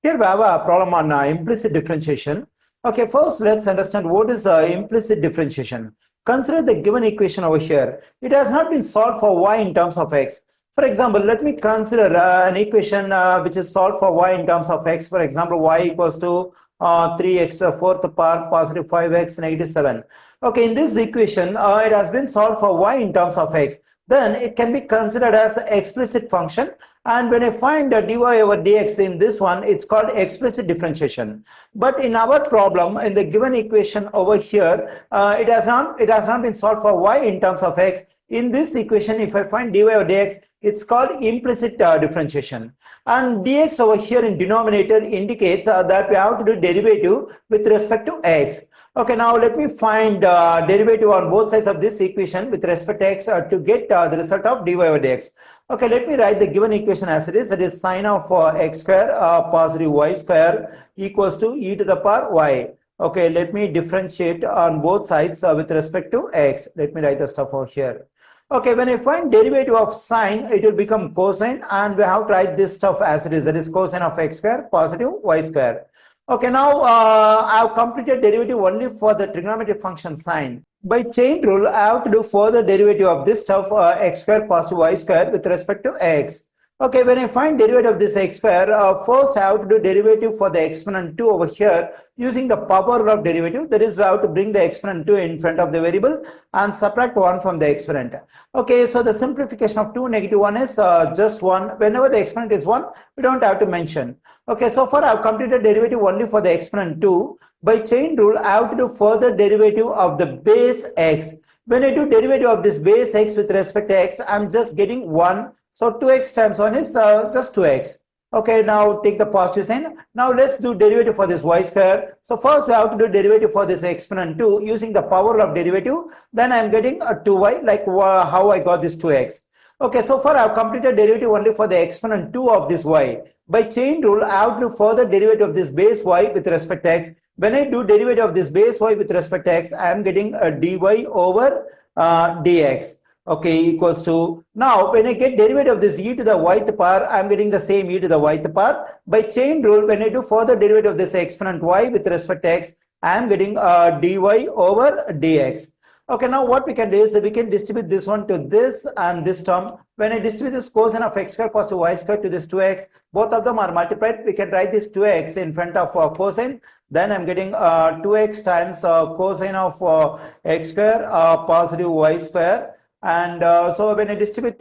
Here we have a problem on implicit differentiation. Okay, first let's understand what is implicit differentiation. Consider the given equation over here. It has not been solved for y in terms of x. For example, let me consider an equation which is solved for y in terms of x. For example, y equals to 3x to the fourth power positive 5x negative 7. Okay, in this equation, it has been solved for y in terms of x. Then it can be considered as an explicit function, and when I find dy over dx in this one, it's called explicit differentiation. But in our problem, in the given equation over here, it has not been solved for y in terms of x. In this equation, if I find dy over dx, it's called implicit differentiation. And dx over here in denominator indicates that we have to do derivative with respect to x. Okay, now let me find derivative on both sides of this equation with respect to x to get the result of dy over dx. Okay, let me write the given equation as it is. That is sine of x square positive y square equals to e to the power y. Okay, let me differentiate on both sides with respect to x. Let me write the stuff over here. Okay, when I find derivative of sine, it will become cosine, and we have to write this stuff as it is. That is cosine of x square positive y square. Okay, now I have completed derivative only for the trigonometric function sine. By chain rule, I have to do further derivative of this stuff x square positive y square with respect to x. Okay, when I find derivative of this x square, first I have to do derivative for the exponent 2 over here using the power of derivative. That is, we have to bring the exponent 2 in front of the variable and subtract 1 from the exponent. Okay, so the simplification of 2 negative 1 is just 1. Whenever the exponent is 1, we don't have to mention. Okay, so far I have completed derivative only for the exponent 2. By chain rule, I have to do further derivative of the base x. When I do derivative of this base x with respect to x, I'm just getting 1. So 2x times 1 is just 2x. Okay, now take the positive sign. Now let's do derivative for this y square. So first we have to do derivative for this exponent 2 using the power of derivative. Then I'm getting a 2y, like how I got this 2x. Okay, so far I have completed derivative only for the exponent 2 of this y. By chain rule, I have to do further derivative of this base y with respect to x. When I do derivative of this base y with respect to x, I am getting a dy over dx. Okay, equals to, now when I get derivative of this e to the yth power, I am getting the same e to the yth power. By chain rule, when I do further derivative of this exponent y with respect to x, I am getting dy over dx. Okay, now what we can do is we can distribute this one to this and this term. When I distribute this cosine of x square positive y square to this 2x, both of them are multiplied. We can write this 2x in front of cosine. Then I'm getting 2x times cosine of x square positive y square. And so when I distribute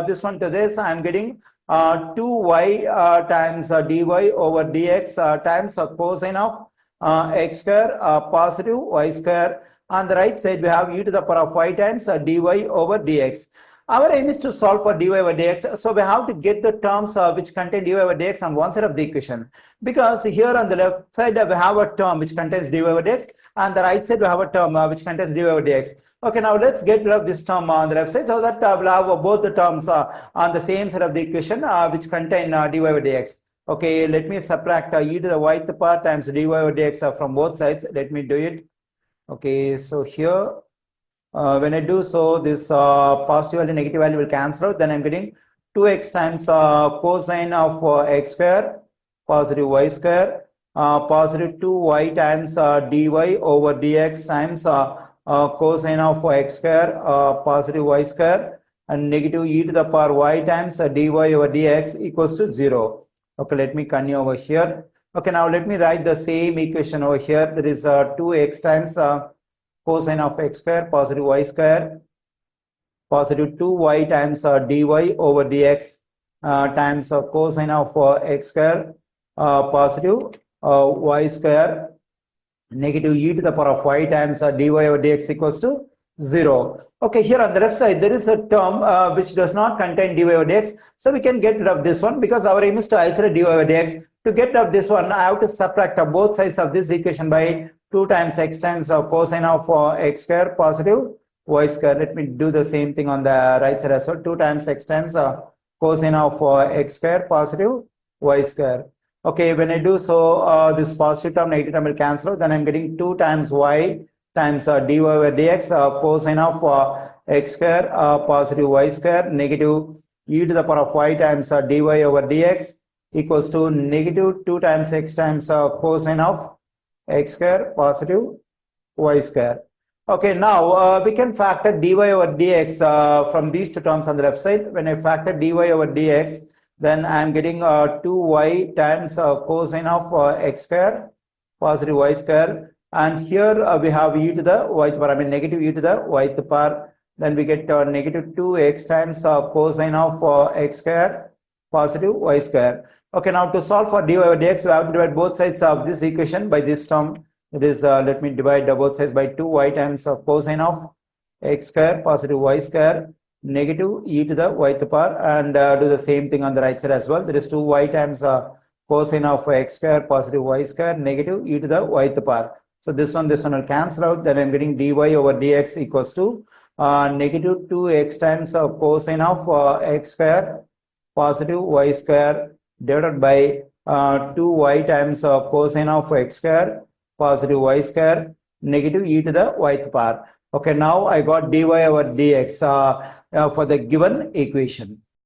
this one to this, I'm getting 2y times dy over dx times cosine of x square positive y square. On the right side, we have e to the power of y times dy over dx. Our aim is to solve for dy over dx, so we have to get the terms which contain dy over dx on one side of the equation. Because here on the left side, we have a term which contains dy over dx, and the right side, we have a term which contains dy over dx. Okay, now let's get rid of this term on the left side so that we'll have both the terms on the same side of the equation which contain dy over dx. Okay, let me subtract e to the yth power times dy over dx from both sides. Let me do it. Okay, so here when I do so, this positive value, negative value will cancel out. Then I'm getting 2x times cosine of x square positive y square positive 2y times dy over dx times cosine of x square positive y square and negative e to the power y times dy over dx equals to 0. Okay, let me continue over here. Okay, now let me write the same equation over here. That is 2x times cosine of x square positive y square positive 2y times dy over dx times cosine of x square positive y square negative e to the power of y times dy over dx equals to 0. Okay, here on the left side, there is a term which does not contain dy over dx. So we can get rid of this one because our aim is to isolate dy over dx. To get rid of this one, I have to subtract both sides of this equation by 2 times x times cosine of x square positive y square. Let me do the same thing on the right side as well. 2 times x times cosine of x square positive y square. Okay, when I do so, this positive term, negative term will cancel. Then I'm getting 2 times y times dy over dx cosine of x square positive y square negative e to the power of y times dy over dx equals to negative 2 times x times cosine of x square positive y square. Okay, now we can factor dy over dx from these two terms on the left side. When I factor dy over dx, then I am getting 2y times cosine of x square positive y square, and here we have e to the y power, I mean negative e to the y power. Then we get negative 2x times cosine of x square positive y square. Okay, now to solve for dy over dx, we have to divide both sides of this equation by this term. It is, let me divide both sides by 2y times cosine of x square positive y square negative e to the y power, and do the same thing on the right side as well. There is 2y times cosine of x square positive y square negative e to the y power. So this one will cancel out. Then I'm getting dy over dx equals to negative 2x times cosine of x square positive y square divided by 2y times cosine of x square positive y square negative e to the y power. Okay, now I got dy over dx for the given equation.